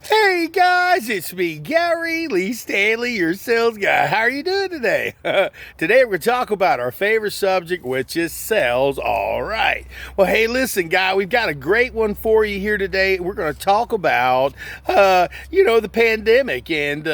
Hey guys, it's me, Gary Lee Stanley, your sales guy. How are you doing today? Today we're going to talk about our favorite subject, which is sales. All right. Well, hey, listen, guy, we've got a great one for you here today. We're going to talk about, the pandemic and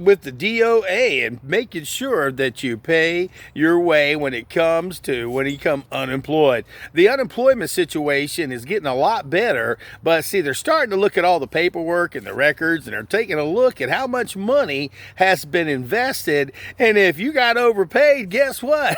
with the DOA and making sure that you pay your way when you become unemployed. The unemployment situation is getting a lot better, but see, they're starting to look at all the paperwork and the records, and they're taking a look at how much money has been invested. And if you got overpaid, guess what?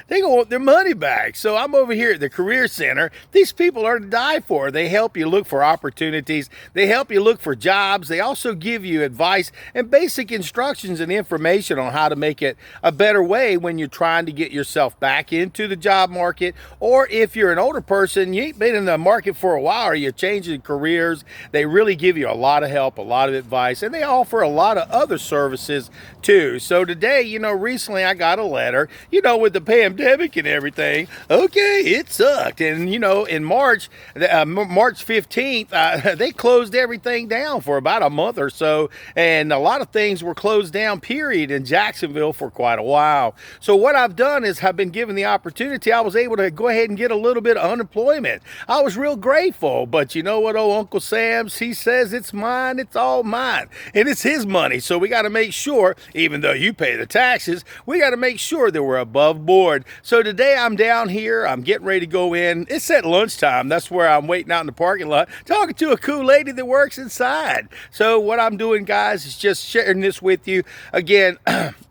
They gonna want their money back. So I'm over here at the Career Center. These people are to die for. They help you look for opportunities. They help you look for jobs. They also give you advice and basic instructions and information on how to make it a better way when you're trying to get yourself back into the job market, or if you're an older person, you ain't been in the market for a while, or you're changing careers. They really give you a lot of help, a lot of advice, and they offer a lot of other services too. So today, recently I got a letter, with the pandemic and everything. Okay, it sucked. And, in March 15th, they closed everything down for about a month or so. And a lot of things were closed down, period, in Jacksonville for quite a while. So what I've done is I've been given the opportunity. I was able to go ahead and get a little bit of unemployment. I was real grateful. But you know what, Uncle Sam's, he says it's mine, it's all mine, and it's his money. So we got to make sure, even though you pay the taxes, we got to make sure that we're above board. So today I'm down here, I'm getting ready to go in. It's at lunchtime. That's where I'm waiting out in the parking lot, talking to a cool lady that works inside. So what I'm doing, guys, is just sharing this with you. Again,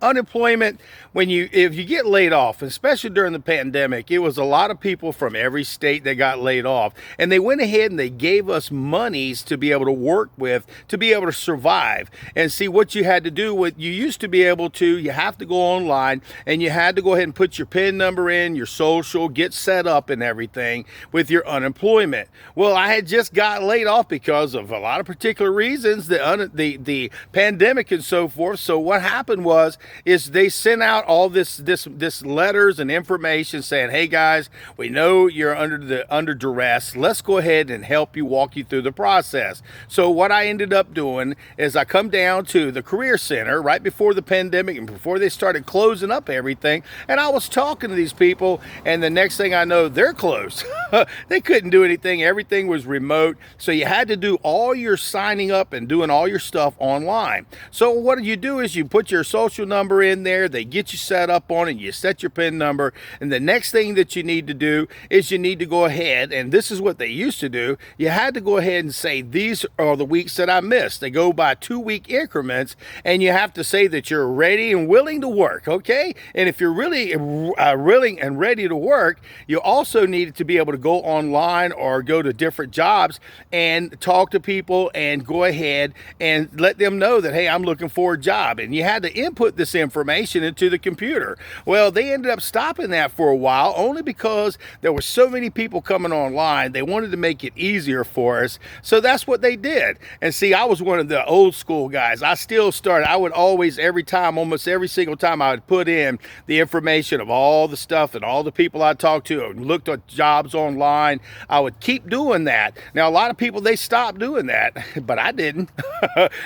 unemployment, if you get laid off, especially during the pandemic, it was a lot of people from every state that got laid off, and they went ahead and they gave us monies to be able to work with, to be able to survive. And see, what you had to do, you have to go online and you had to go ahead and put your PIN number in, your social, get set up and everything with your unemployment. Well, I had just got laid off because of a lot of particular reasons, the pandemic and so forth. So what happened is they sent out all this letters and information saying, hey guys, we know you're under duress. Let's go ahead and help you, walk you through the process. So what I ended up doing is I come down to the Career Center right before the pandemic and before they started closing up everything, and I was talking to these people, and the next thing I know, they're closed. They couldn't do anything. Everything was remote. So you had to do all your signing up and doing all your stuff online. So what you do is you put your social number in there. They get you set up on it. You set your PIN number. And the next thing that you need to do is you need to go ahead, and this is what they used to do. You had to go ahead and say, these are the weeks that I missed. They go by 2-week increments, and you have to say that you're ready and willing to work, okay? And if you're really willing and ready to work, you also needed to be able to go online or go to different jobs and talk to people and go ahead and let them know that, hey, I'm looking for a job. And you had to input this information into the computer. Well, they ended up stopping that for a while, only because there were so many people coming online. They wanted to make it easier for us. So that's what they did. And see, I was one of the old school guys. I still started. I would always, almost every single time, I would put in the information of all the stuff and all the people I talked to and looked at jobs online. I would keep doing that. Now, a lot of people, they stopped doing that, but I didn't.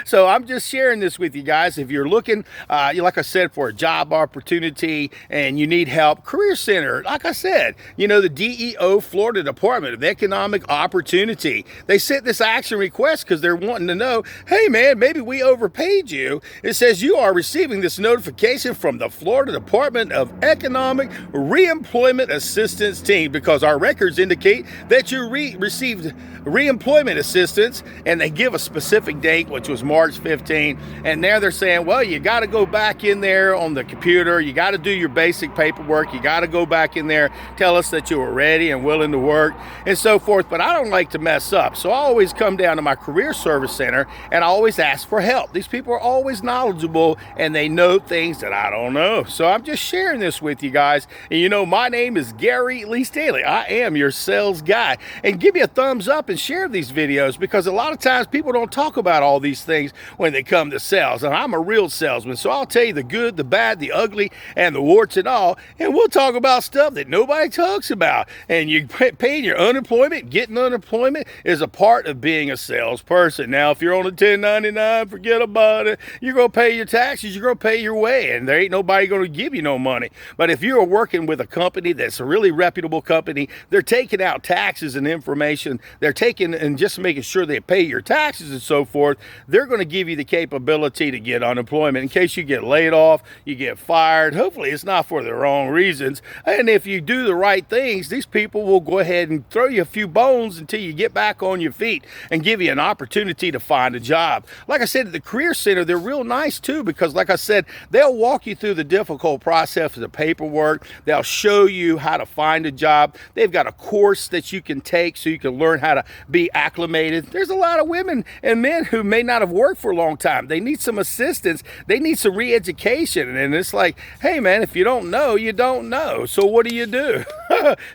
So I'm just sharing this with you guys. If you're looking, like I said, for a job opportunity and you need help, Career Center, like I said, the DEO, Florida Department of Economic Opportunity, they sent this action request because they're wanting to know, hey man, maybe we overpaid you. It says you are receiving this notification from the Florida Department of Economic Reemployment Assistance Team because our records indicate that you received reemployment assistance, and they give a specific date, which was March 15. And now they're saying, well, you got to go back in there on the computer. You got to do your basic paperwork. You got to go back in there, tell us that you were ready and willing to work and so forth. But I don't like to mess up. So I always come down to my Career Service Center and I always ask for help. These people are always knowledgeable and they know things that I don't know. So I'm just sharing this with you guys. And my name is Gary Lee Stanley. I am your sales guy. And give me a thumbs up and share these videos, because a lot of times people don't talk about all these things when they come to sales. And I'm a real salesman, so I'll tell you the good, the bad, the ugly, and the warts and all. And we'll talk about stuff that nobody talks about. And you paying your unemployment, getting unemployment is a part of being a salesperson. salesperson. Now, if you're on a 1099, forget about it. You're going to pay your taxes. You're going to pay your way, and there ain't nobody going to give you no money. But if you're working with a company that's a really reputable company, they're taking out taxes and information. They're taking and just making sure they pay your taxes and so forth. They're going to give you the capability to get unemployment in case you get laid off, you get fired. Hopefully it's not for the wrong reasons. And if you do the right things, these people will go ahead and throw you a few bones until you get back on your feet and give you an opportunity to find a job. Like I said, at the Career Center, they're real nice too, because like I said, they'll walk you through the difficult process of the paperwork. They'll show you how to find a job. They've got a course that you can take so you can learn how to be acclimated. There's a lot of women and men who may not have worked for a long time. They need some assistance. They need some re-education. And it's like, hey man, if you don't know, you don't know. So what do?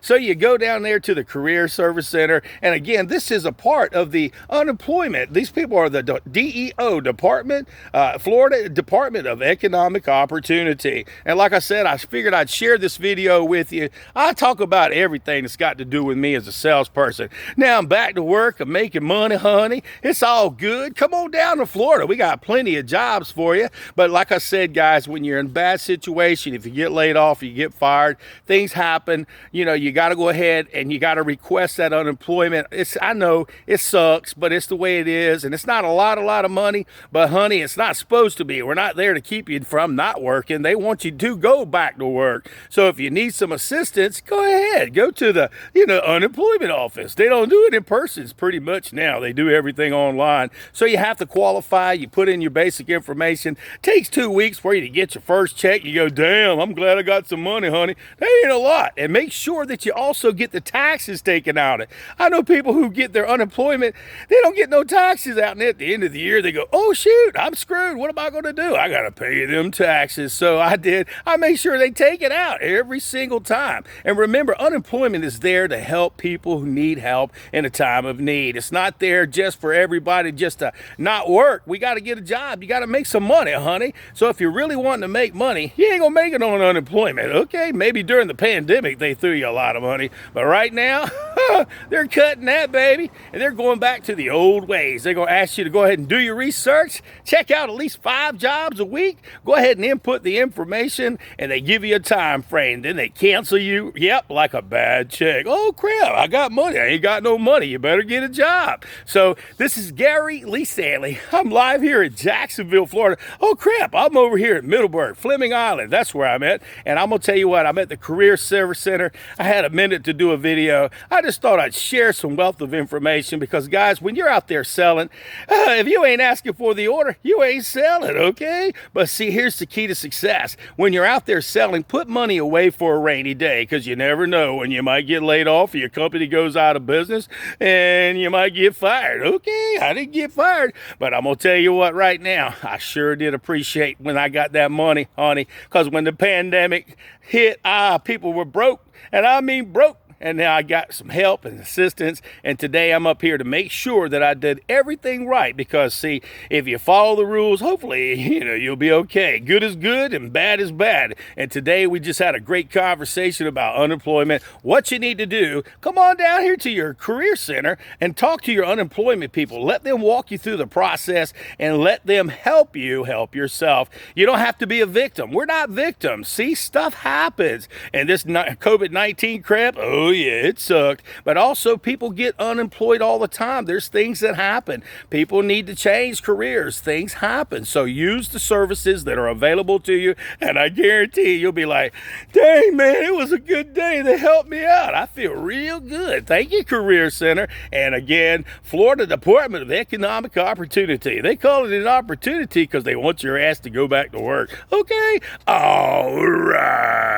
So you go down there to the Career Service Center. And again, this is a part of the unemployment. These people are the DEO Department, Florida Department of Economic Opportunity. And like I said, I figured I'd share this video with you. I talk about everything that's got to do with me as a salesperson. Now I'm back to work. I'm making money, honey. It's all good. Come on down to Florida. We got plenty of jobs for you. But like I said, guys, when you're in a bad situation, if you get laid off, you get fired, things happen. You know, you got to go ahead and you got to request that unemployment. I know it sucks, but it's the way it is. And it's not a lot of money, but honey, it's not supposed to be. We're not there to keep you from not working. They want you to go back to work. So if you need some assistance, go ahead, go to the, unemployment office. They don't do it in person pretty much now. They do everything online. So you have to qualify. You put in your basic information. Takes 2 weeks for you to get your first check. You go, damn, I'm glad I got some money, honey. That ain't a lot. And make sure that you also get the taxes taken out. I know people who get their unemployment, they don't get no taxes out. And at the end of the year, they go, oh, shoot, I'm screwed. What am I going to do? I got to pay them taxes. So I made sure they take it out every single time. And remember, unemployment is there to help people who need help in a time of need. It's not there just for everybody just to not work. We got to get a job. You got to make some money, honey. So if you're really wanting to make money, you ain't going to make it on unemployment, okay? Maybe during the pandemic, they threw you a lot of money. But right now, they're cutting that, baby. And they're going back to the old ways. They're going to ask you to go ahead and do your research, check out at least 5 jobs a week, go ahead and input the information, and they give you a time frame. Then they cancel you, like a bad check. Oh, crap, I got money. I ain't got no money. You better get a job. So this is Gary Lee Stanley. I'm live here in Jacksonville, Florida. Oh, crap, I'm over here at Middleburg, Fleming Island. That's where I'm at. And I'm going to tell you what, I'm at the Career Service Center. I had a minute to do a video. I just thought I'd share some wealth of information because, guys, when you're out there selling, if you ain't asking for the order, you ain't selling, okay? But see, here's the key to success. When you're out there selling, put money away for a rainy day because you never know when you might get laid off or your company goes out of business and you might get fired. Okay, I didn't get fired, but I'm going to tell you what right now, I sure did appreciate when I got that money, honey, because when the pandemic hit, people were broke, and I mean broke. And now I got some help and assistance. And today I'm up here to make sure that I did everything right. Because, see, if you follow the rules, hopefully, you'll be okay. Good is good and bad is bad. And today we just had a great conversation about unemployment, what you need to do. Come on down here to your Career Center and talk to your unemployment people. Let them walk you through the process and let them help you help yourself. You don't have to be a victim. We're not victims. See, stuff happens. And this COVID-19 crap, oh yeah, it sucked. But also people get unemployed all the time. There's things that happen. People need to change careers. Things happen. So use the services that are available to you. And I guarantee you'll be like, dang man, it was a good day. They helped me out. I feel real good. Thank you, Career Center. And again, Florida Department of Economic Opportunity. They call it an opportunity because they want your ass to go back to work. Okay? All right.